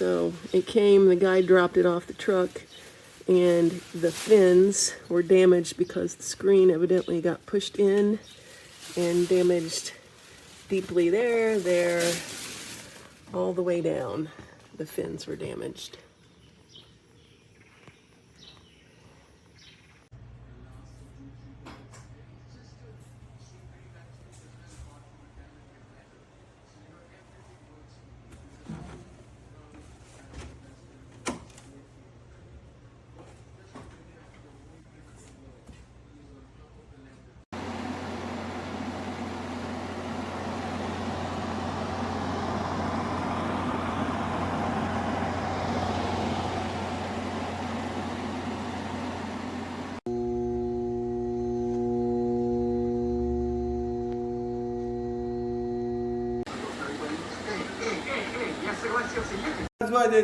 So it came, the guy dropped it off the truck, and the fins were damaged because the screen evidently got pushed in and damaged deeply there, all the way down. The fins were damaged. Название